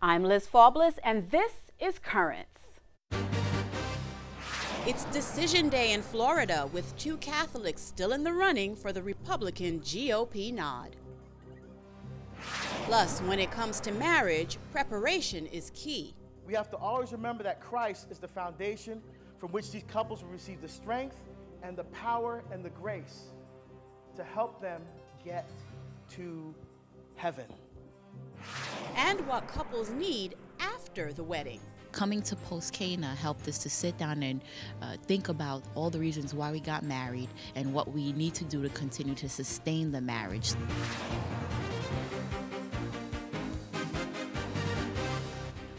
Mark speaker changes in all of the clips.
Speaker 1: I'm Liz Faublas, and this is Currents.
Speaker 2: It's Decision Day in Florida, with 2 Catholics still in the running for the Republican GOP nod. Plus, when it comes to marriage, preparation is key.
Speaker 3: We have to always remember that Christ is the foundation from which these couples will receive the strength and the power and the grace to help them get to heaven.
Speaker 2: And what couples need after the wedding.
Speaker 4: Coming to Post Cana helped us to sit down and think about all the reasons why we got married and what we need to do to continue to sustain the marriage.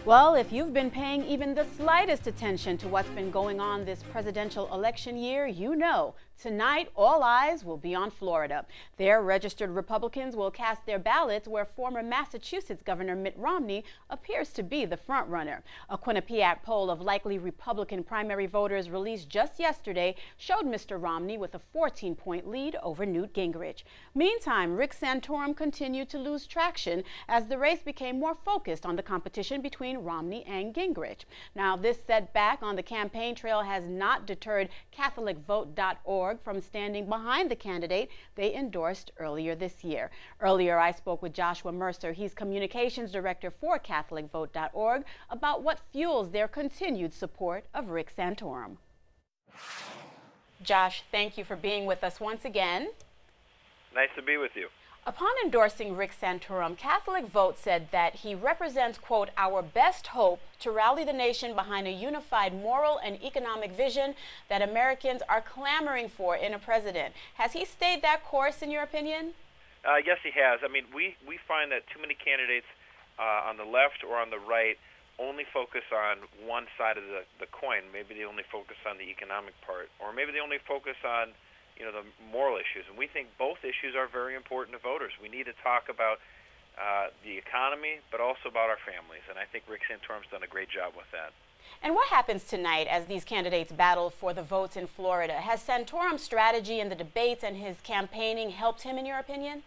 Speaker 1: Well, if you've been paying even the slightest attention to what's been going on this presidential election year, you know tonight all eyes will be on Florida. There, registered Republicans will cast their ballots where former Massachusetts Governor Mitt Romney appears to be the frontrunner. A Quinnipiac poll of likely Republican primary voters released just yesterday showed Mr. Romney with a 14-point lead over Newt Gingrich. Meantime, Rick Santorum continued to lose traction as the race became more focused on the competition between Romney and Gingrich. Now, this setback on the campaign trail has not deterred CatholicVote.org from standing behind the candidate they endorsed earlier this year. Earlier, I spoke with Joshua Mercer. He's communications director for CatholicVote.org about what fuels their continued support of Rick Santorum. Josh, thank you for being with us once again.
Speaker 5: Nice to be with you.
Speaker 1: Upon endorsing Rick Santorum, Catholic Vote said that he represents, quote, our best hope to rally the nation behind a unified moral and economic vision that Americans are clamoring for in a president. Has he stayed that course, in your opinion?
Speaker 5: Yes, he has. I mean, we find that too many candidates on the left or on the right only focus on one side of the coin. Maybe they only focus on the economic part, or maybe they only focus on the moral issues, and we think both issues are very important to voters. We need to talk about the economy, but also about our families, and I think Rick Santorum's done a great job with that.
Speaker 1: And what happens tonight as these candidates battle for the votes in Florida? Has Santorum's strategy in the debates and his campaigning helped him, in your opinion?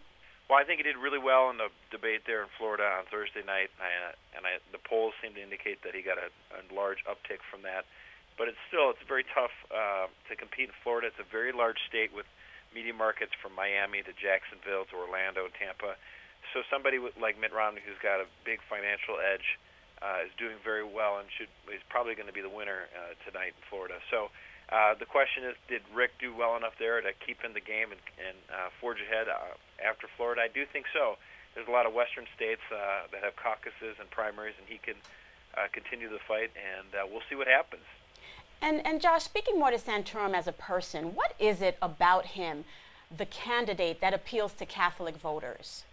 Speaker 5: Well, I think he did really well in the debate there in Florida on Thursday night, and the polls seem to indicate that he got a large uptick from that. But it's very tough to compete in Florida. It's a very large state with media markets from Miami to Jacksonville to Orlando, Tampa. So somebody like Mitt Romney, who's got a big financial edge, is doing very well and is probably going to be the winner tonight in Florida. So the question is, did Rick do well enough there to keep in the game and forge ahead after Florida? I do think so. There's a lot of western states that have caucuses and primaries, and he can continue the fight, and we'll see what happens.
Speaker 1: And Josh, speaking more to Santorum as a person, what is it about him, the candidate, that appeals to Catholic voters?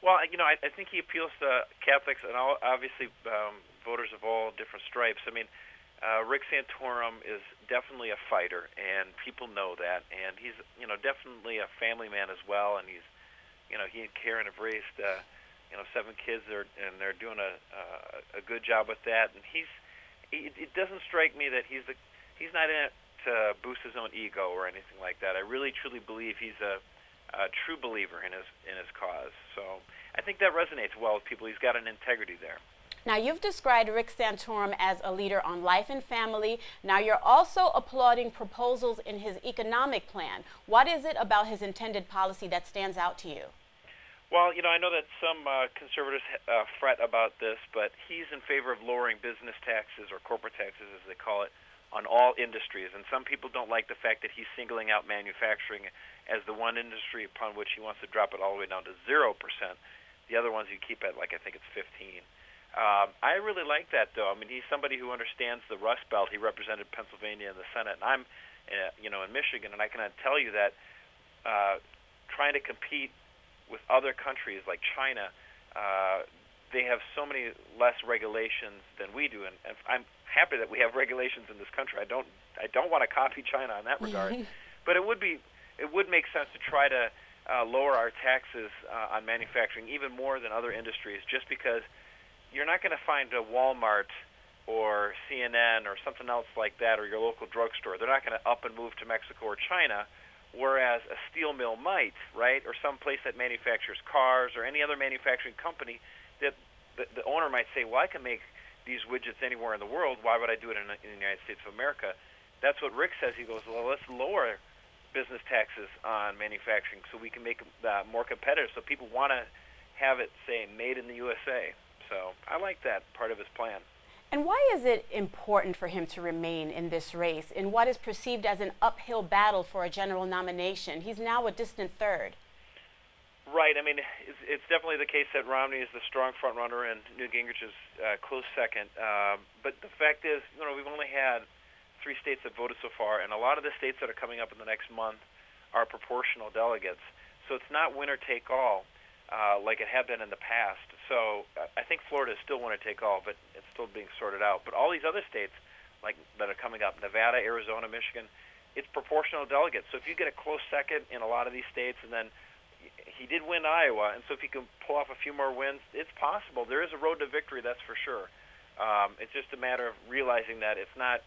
Speaker 5: Well, I think he appeals to Catholics and obviously voters of all different stripes. I mean, Rick Santorum is definitely a fighter, and people know that. And he's, definitely a family man as well. And he's, he and Karen have raised, 7 kids, and they're doing a good job with that. And it doesn't strike me that he's not in it to boost his own ego or anything like that. I really truly believe he's a true believer in his cause. So I think that resonates well with people. He's got an integrity there.
Speaker 1: Now, you've described Rick Santorum as a leader on life and family. Now, you're also applauding proposals in his economic plan. What is it about his intended policy that stands out to you?
Speaker 5: Well, I know that some conservatives fret about this, but he's in favor of lowering business taxes, or corporate taxes as they call it, on all industries. And some people don't like the fact that he's singling out manufacturing as the one industry upon which he wants to drop it all the way down to 0%. The other ones you keep at, I think it's 15. I really like that, though. I mean, he's somebody who understands the Rust Belt. He represented Pennsylvania in the Senate, and I'm, in Michigan, and I can tell you that trying to compete with other countries like China, they have so many less regulations than we do, and I'm happy that we have regulations in this country. I don't want to copy China in that regard, but it would make sense to try to lower our taxes on manufacturing even more than other industries, just because you're not going to find a Walmart or CNN or something else like that, or your local drugstore. They're not going to up and move to Mexico or China, whereas a steel mill might, right? Or some place that manufactures cars or any other manufacturing company that the owner might say, well, I can make these widgets anywhere in the world. Why would I do it in the United States of America? That's what Rick says. He goes, well, let's lower business taxes on manufacturing so we can make more competitive, so people want to have it, say, made in the USA. So I like that part of his plan.
Speaker 1: And why is it important for him to remain in this race in what is perceived as an uphill battle for a general nomination? He's now a distant third.
Speaker 5: Right. I mean, it's definitely the case that Romney is the strong front runner and Newt Gingrich is close second. But the fact is, we've only had 3 states that voted so far, and a lot of the states that are coming up in the next month are proportional delegates. So it's not winner take all like it had been in the past. So I think Florida is still winner take all, but it's still being sorted out. But all these other states that are coming up, Nevada, Arizona, Michigan, it's proportional delegates. So if you get a close second in a lot of these states, and then he did win Iowa, and so if he can pull off a few more wins, it's possible. There is a road to victory, that's for sure. It's just a matter of realizing that it's not,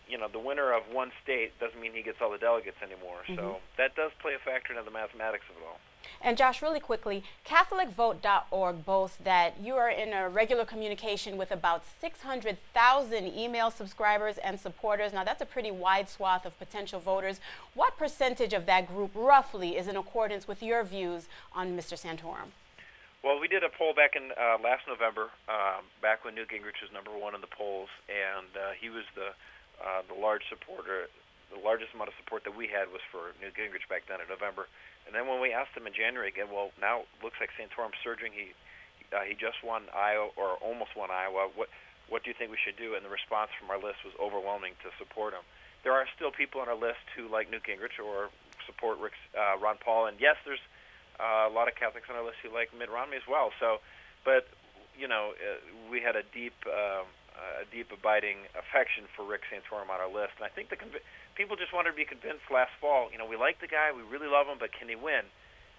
Speaker 5: the winner of one state doesn't mean he gets all the delegates anymore. Mm-hmm. So that does play a factor into the mathematics of it all.
Speaker 1: And Josh, really quickly, CatholicVote.org boasts that you are in a regular communication with about 600,000 email subscribers and supporters. Now, that's a pretty wide swath of potential voters. What percentage of that group, roughly, is in accordance with your views on Mr. Santorum?
Speaker 5: Well, we did a poll back in last November, back when Newt Gingrich was #1 in the polls, and he was the large supporter. The largest amount of support that we had was for Newt Gingrich back then in November. And then when we asked him in January again, well, now it looks like Santorum's surging. He just won Iowa, or almost won Iowa. What do you think we should do? And the response from our list was overwhelming to support him. There are still people on our list who like Newt Gingrich or support Ron Paul. And yes, there's a lot of Catholics on our list who like Mitt Romney as well. So, but we had a deep abiding affection for Rick Santorum on our list, and I think people just wanted to be convinced last fall. We like the guy, we really love him, but can he win?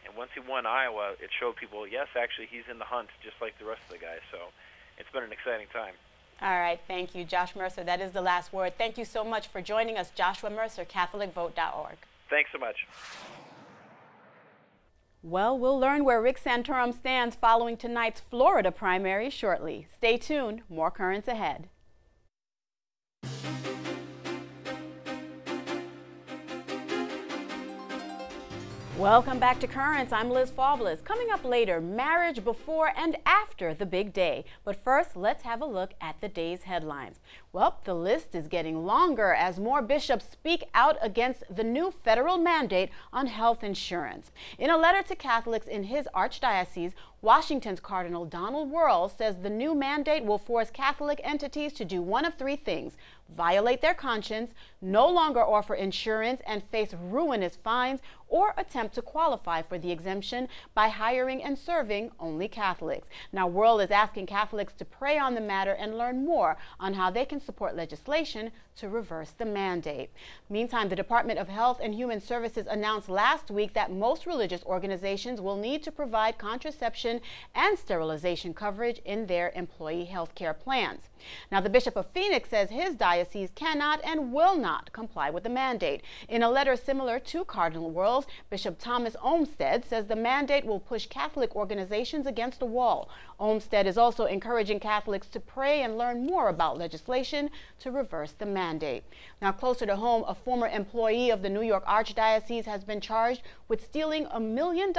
Speaker 5: And once he won Iowa, it showed people, yes, actually, he's in the hunt just like the rest of the guys. So it's been an exciting time.
Speaker 1: All right, thank you, Josh Mercer. That is the last word. Thank you so much for joining us, Joshua Mercer, CatholicVote.org.
Speaker 5: Thanks so much.
Speaker 1: Well, we'll learn where Rick Santorum stands following tonight's Florida primary shortly. Stay tuned, more Currents ahead. Welcome back to Currents. I'm Liz Faubles. Coming up later, marriage before and after the big day. But first, let's have a look at the day's headlines. Well, the list is getting longer as more bishops speak out against the new federal mandate on health insurance. In a letter to Catholics in his archdiocese, Washington's Cardinal Donald Wuerl says the new mandate will force Catholic entities to do one of 3 things: violate their conscience, no longer offer insurance and face ruinous fines, or attempt to qualify for the exemption by hiring and serving only Catholics. Now, Wuerl is asking Catholics to pray on the matter and learn more on how they can support legislation to reverse the mandate. Meantime, the Department of Health and Human Services announced last week that most religious organizations will need to provide contraception and sterilization coverage in their employee health care plans. Now, the Bishop of Phoenix says his diocese cannot and will not comply with the mandate. In a letter similar to Cardinal Wuerl's, Bishop Thomas Olmsted says the mandate will push Catholic organizations against a wall. Olmsted is also encouraging Catholics to pray and learn more about legislation to reverse the mandate. Now, closer to home, a former employee of the New York Archdiocese has been charged with stealing $1 million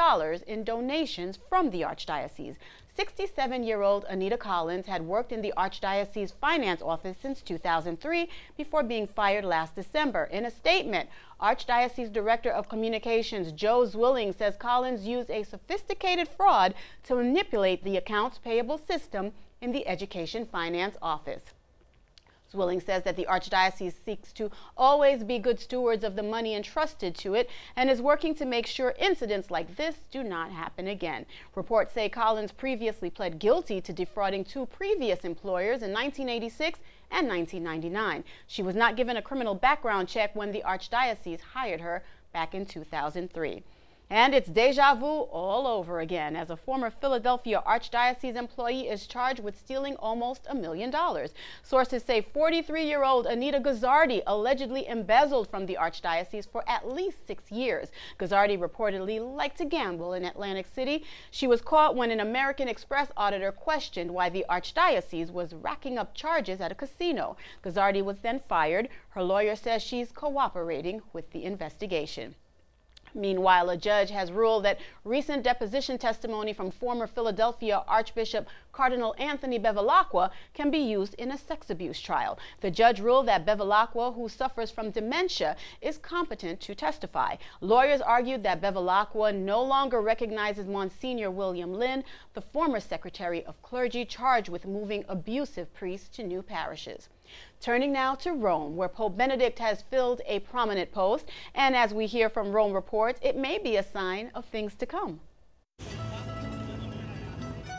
Speaker 1: in donations from the Archdiocese. 67-year-old Anita Collins had worked in the Archdiocese finance office since 2003 before being fired last December. In a statement, Archdiocese Director of Communications Joe Zwilling says Collins used a sophisticated fraud to manipulate the accounts payable system in the Education Finance Office. Zwilling says that the Archdiocese seeks to always be good stewards of the money entrusted to it and is working to make sure incidents like this do not happen again. Reports say Collins previously pled guilty to defrauding 2 previous employers in 1986 and 1999. She was not given a criminal background check when the Archdiocese hired her back in 2003. And it's deja vu all over again, as a former Philadelphia Archdiocese employee is charged with stealing almost $1 million. Sources say 43-year-old Anita Gazzardi allegedly embezzled from the Archdiocese for at least 6 years. Gazzardi reportedly liked to gamble in Atlantic City. She was caught when an American Express auditor questioned why the Archdiocese was racking up charges at a casino. Gazzardi was then fired. Her lawyer says she's cooperating with the investigation. Meanwhile, a judge has ruled that recent deposition testimony from former Philadelphia Archbishop Cardinal Anthony Bevilacqua can be used in a sex abuse trial. The judge ruled that Bevilacqua, who suffers from dementia, is competent to testify. Lawyers argued that Bevilacqua no longer recognizes Monsignor William Lynn, the former Secretary of Clergy charged with moving abusive priests to new parishes. Turning now to Rome, where Pope Benedict has filled a prominent post, and as we hear from Rome reports, it may be a sign of things to come.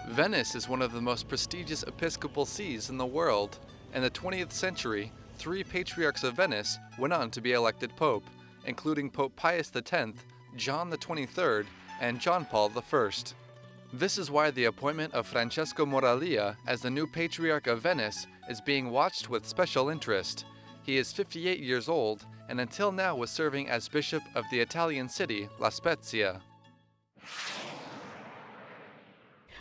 Speaker 6: Venice is one of the most prestigious episcopal sees in the world. In the 20th century, 3 patriarchs of Venice went on to be elected pope, including Pope Pius X, John XXIII, and John Paul I. This is why the appointment of Francesco Moraglia as the new Patriarch of Venice is being watched with special interest. He is 58 years old and until now was serving as Bishop of the Italian city La Spezia.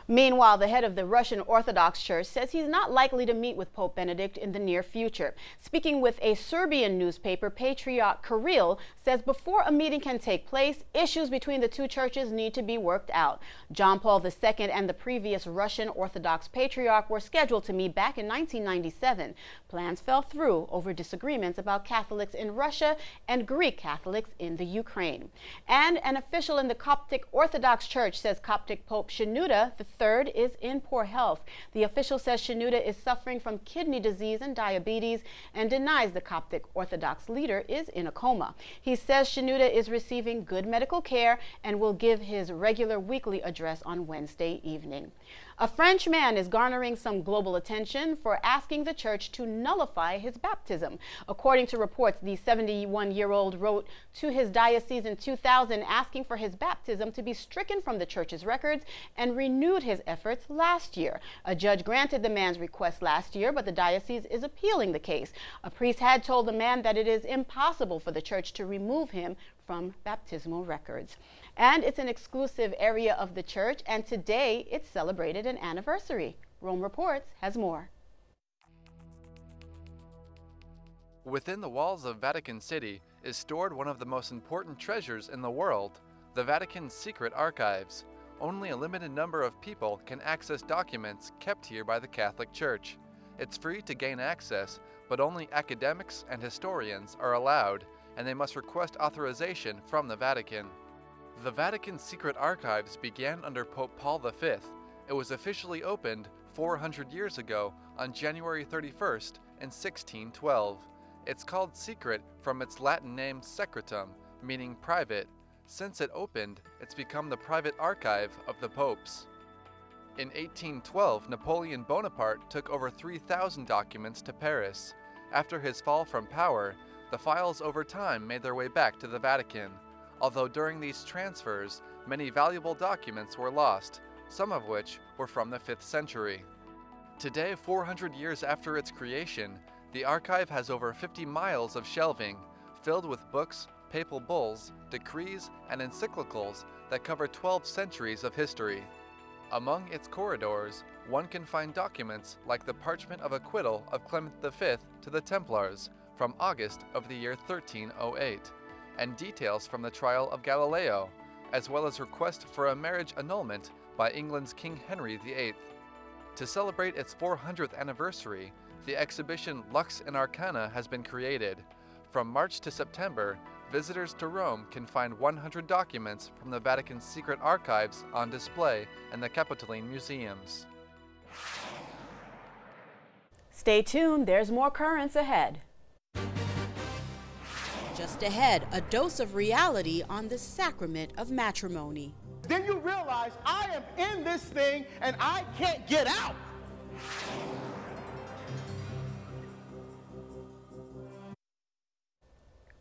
Speaker 1: Meanwhile, the head of the Russian Orthodox Church says he's not likely to meet with Pope Benedict in the near future. Speaking with a Serbian newspaper, Patriarch Kirill says before a meeting can take place, issues between the two churches need to be worked out. John Paul II and the previous Russian Orthodox Patriarch were scheduled to meet back in 1997. Plans fell through over disagreements about Catholics in Russia and Greek Catholics in the Ukraine. And an official in the Coptic Orthodox Church says Coptic Pope Shenouda III is in poor health. The official says Shenouda is suffering from kidney disease and diabetes and denies the Coptic Orthodox leader is in a coma. He says Shenouda is receiving good medical care and will give his regular weekly address on Wednesday evening. A French man is garnering some global attention for asking the church to nullify his baptism. According to reports, the 71-year-old wrote to his diocese in 2000 asking for his baptism to be stricken from the church's records and renewed his efforts last year. A judge granted the man's request last year, but the diocese is appealing the case. A priest had told the man that it is impossible for the church to remove him from baptismal records. And it's an exclusive area of the church, and today it celebrated an anniversary. Rome Reports has more.
Speaker 6: Within the walls of Vatican City is stored one of the most important treasures in the world, the Vatican's secret archives. Only a limited number of people can access documents kept here by the Catholic Church. It's free to gain access, but only academics and historians are allowed, and they must request authorization from the Vatican. The Vatican's secret archives began under Pope Paul V. It was officially opened 400 years ago on January 31st in 1612. It's called secret from its Latin name secretum, meaning private. Since it opened, it's become the private archive of the popes. In 1812, Napoleon Bonaparte took over 3,000 documents to Paris. After his fall from power, the files over time made their way back to the Vatican. Although during these transfers, many valuable documents were lost, some of which were from the 5th century. Today, 400 years after its creation, the archive has over 50 miles of shelving, filled with books, papal bulls, decrees, and encyclicals that cover 12 centuries of history. Among its corridors, one can find documents like the parchment of acquittal of Clement V to the Templars from August of the year 1308. And details from the trial of Galileo, as well as request for a marriage annulment by England's King Henry VIII. To celebrate its 400th anniversary, the exhibition Lux in Arcana has been created. From March to September, visitors to Rome can find 100 documents from the Vatican's secret archives on display in the Capitoline museums.
Speaker 1: Stay tuned, there's more currents ahead.
Speaker 2: Just ahead, a dose of reality on the sacrament of matrimony.
Speaker 3: Then you realize I am in this thing and I can't get out.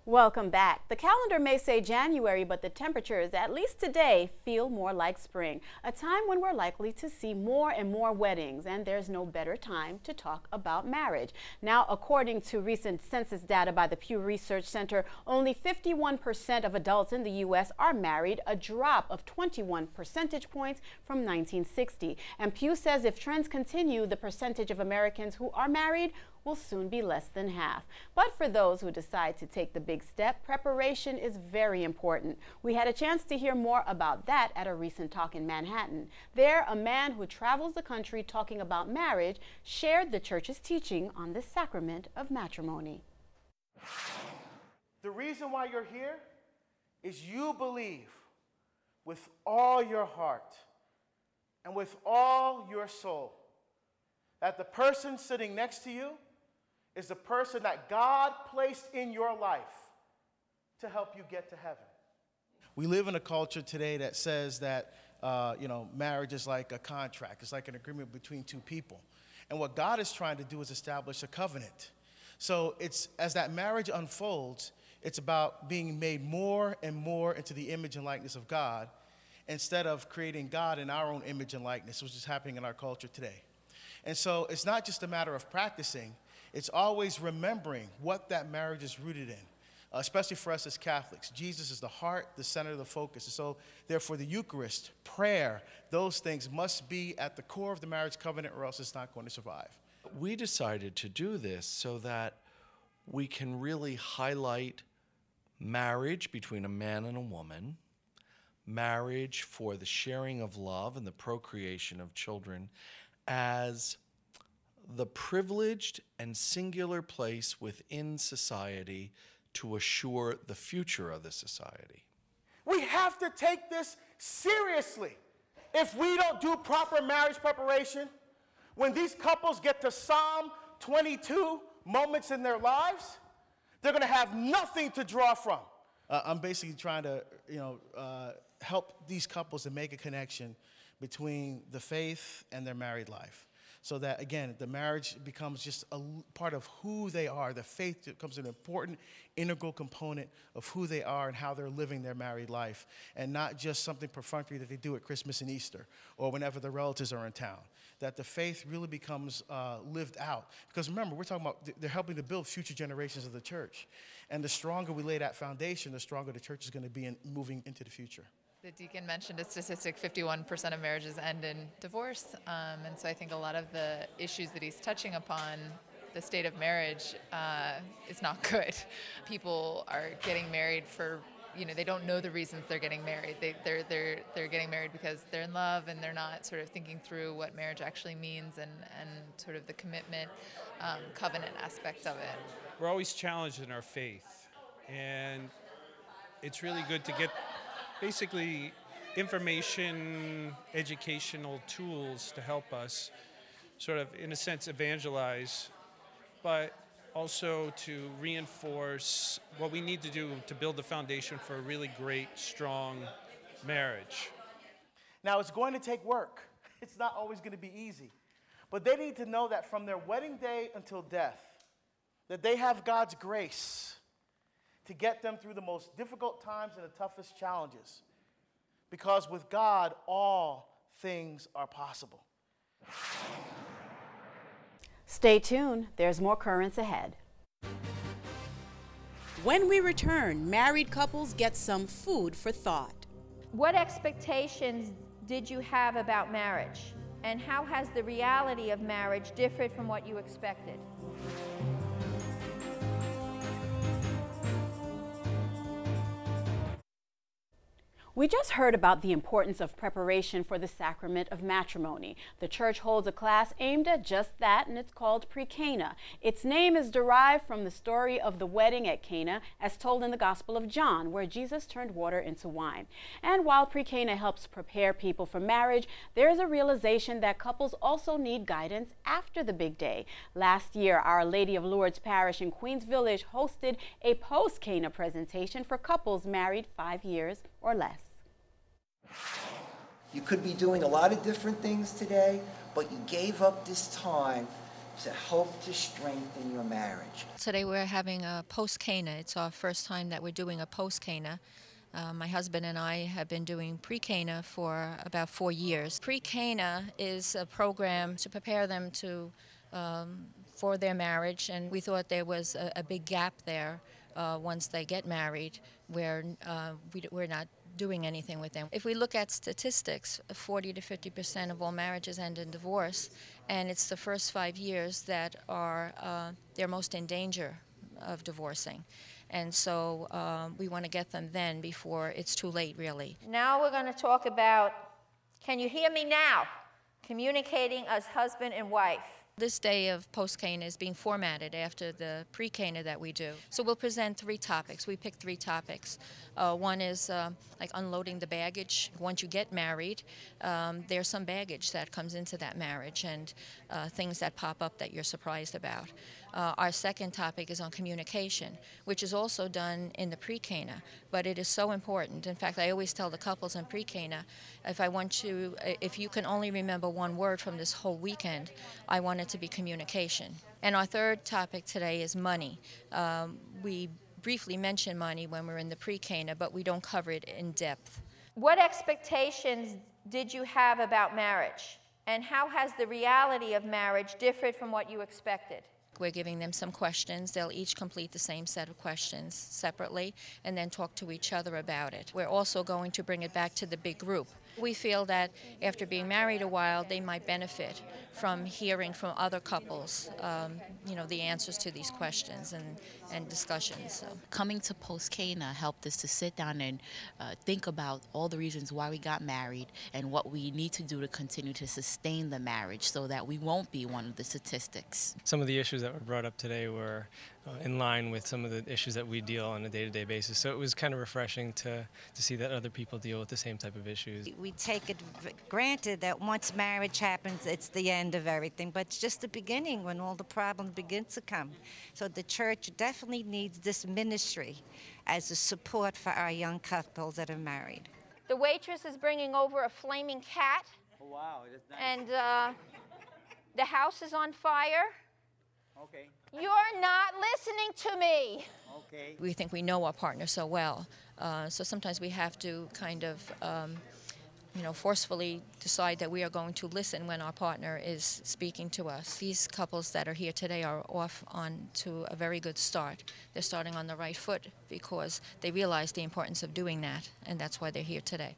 Speaker 1: Welcome back. The calendar may say January, but the temperatures, at least today, feel more like spring, a time when we're likely to see more and more weddings, and there's no better time to talk about marriage. Now, according to recent census data by the Pew Research Center, only 51% of adults in the U.S. are married, a drop of 21 percentage points from 1960. And Pew says if trends continue, the percentage of Americans who are married will soon be less than half. But for those who decide to take the big step, preparation is very important. We had a chance to hear more about that at a recent talk in Manhattan. There, a man who travels the country talking about marriage shared the church's teaching on the sacrament of matrimony.
Speaker 3: The reason why you're here is you believe with all your heart and with all your soul that the person sitting next to you is the person that God placed in your life to help you get to heaven. We live in a culture today that says that, marriage is like a contract. It's like an agreement between two people. And what God is trying to do is establish a covenant. So as that marriage unfolds, it's about being made more and more into the image and likeness of God instead of creating God in our own image and likeness, which is happening in our culture today. And so it's not just a matter of practicing, it's always remembering what that marriage is rooted in, especially for us as Catholics. Jesus is the heart, the center, the focus. And so therefore the Eucharist, prayer, those things must be at the core of the marriage covenant or else it's not going to survive.
Speaker 7: We decided to do this so that we can really highlight marriage between a man and a woman, marriage for the sharing of love and the procreation of children as the privileged and singular place within society to assure the future of the society.
Speaker 3: We have to take this seriously. If we don't do proper marriage preparation, when these couples get to Psalm 22 moments in their lives, they're going to have nothing to draw from. I'm basically trying to, help these couples to make a connection between the faith and their married life. So that, again, the marriage becomes just a part of who they are. The faith becomes an important, integral component of who they are and how they're living their married life, and not just something perfunctory that they do at Christmas and Easter or whenever the relatives are in town. That the faith really becomes lived out. Because remember, we're talking about they're helping to build future generations of the church. And the stronger we lay that foundation, the stronger the church is going to be in moving into the future.
Speaker 8: The deacon mentioned a statistic, 51% of marriages end in divorce. And so I think a lot of the issues that he's touching upon, the state of marriage, is not good. People are getting married for, they don't know the reasons they're getting married. They're getting married because they're in love and they're not sort of thinking through what marriage actually means and sort of the commitment, covenant aspect of it.
Speaker 9: We're always challenged in our faith, and it's really good to get basically information, educational tools to help us sort of, in a sense, evangelize, but also to reinforce what we need to do to build the foundation for a really great, strong marriage.
Speaker 3: Now, it's going to take work. It's not always going to be easy. But they need to know that from their wedding day until death, that they have God's grace to get them through the most difficult times and the toughest challenges. Because with God, all things are possible.
Speaker 1: Stay tuned. There's more currents ahead.
Speaker 2: When we return, married couples get some food for thought.
Speaker 10: What expectations did you have about marriage? And how has the reality of marriage differed from what you expected?
Speaker 1: We just heard about the importance of preparation for the sacrament of matrimony. The church holds a class aimed at just that, and it's called Pre-Cana. Its name is derived from the story of the wedding at Cana, as told in the Gospel of John, where Jesus turned water into wine. And while Pre-Cana helps prepare people for marriage, there is a realization that couples also need guidance after the big day. Last year, Our Lady of Lourdes Parish in Queens Village hosted a post-Cana presentation for couples married 5 years or less.
Speaker 11: You could be doing a lot of different things today, but you gave up this time to help to strengthen your marriage.
Speaker 12: Today we're having a post-Cana. It's our first time that we're doing a post-Cana. My husband and I have been doing pre-Cana for about 4 years. Pre-Cana is a program to prepare them to for their marriage, and we thought there was a big gap there once they get married, where we're not doing anything with them. If we look at statistics, 40 to 50% of all marriages end in divorce, and it's the first 5 years that are they're most in danger of divorcing. And so we want to get them then before it's too late, really.
Speaker 10: Now we're going to talk about, can you hear me now? Communicating as husband and wife.
Speaker 12: This day of post-Cana is being formatted after the pre-Cana that we do. So we'll present 3 topics. We picked 3 topics. One is like unloading the baggage. Once you get married, there's some baggage that comes into that marriage and things that pop up that you're surprised about. Our second topic is on communication, which is also done in the pre-Cana, but it is so important. In fact, I always tell the couples in pre-Cana, if you can only remember one word from this whole weekend, I want it to be communication. And our third topic today is money. We briefly mention money when we're in the pre-Cana, but we don't cover it in depth.
Speaker 10: What expectations did you have about marriage? And how has the reality of marriage differed from what you expected?
Speaker 12: We're giving them some questions. They'll each complete the same set of questions separately and then talk to each other about it. We're also going to bring it back to the big group. We feel that after being married a while, they might benefit from hearing from other couples, the answers to these questions and discussions. So.
Speaker 4: Coming to post-Cana helped us to sit down and think about all the reasons why we got married and what we need to do to continue to sustain the marriage so that we won't be one of the statistics.
Speaker 13: Some of the issues that were brought up today were in line with some of the issues that we deal on a day-to-day basis. So it was kind of refreshing to see that other people deal with the same type of issues.
Speaker 14: We take it granted that once marriage happens, it's the end of everything, but it's just the beginning when all the problems begin to come. So the church definitely needs this ministry as a support for our young couples that are married.
Speaker 10: The waitress is bringing over a flaming cat.
Speaker 15: Oh, wow, that's nice.
Speaker 10: And the house is on fire.
Speaker 15: Okay.
Speaker 10: You're not listening to me.
Speaker 15: Okay.
Speaker 12: We think we know our partner so well, so sometimes we have to kind of, forcefully decide that we are going to listen when our partner is speaking to us. These couples that are here today are off on to a very good start. They're starting on the right foot because they realize the importance of doing that, and that's why they're here today.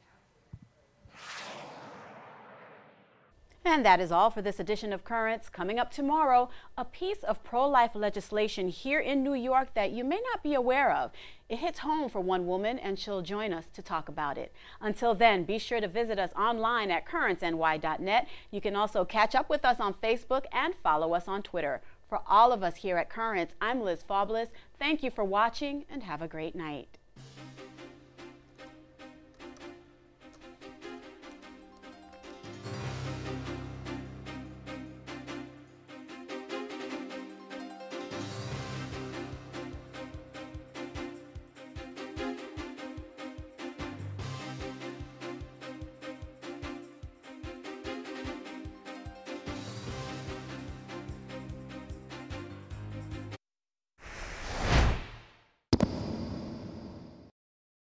Speaker 1: And that is all for this edition of Currents. Coming up tomorrow, a piece of pro-life legislation here in New York that you may not be aware of. It hits home for one woman, and she'll join us to talk about it. Until then, be sure to visit us online at currentsny.net. You can also catch up with us on Facebook and follow us on Twitter. For all of us here at Currents, I'm Liz Faubles. Thank you for watching and have a great night.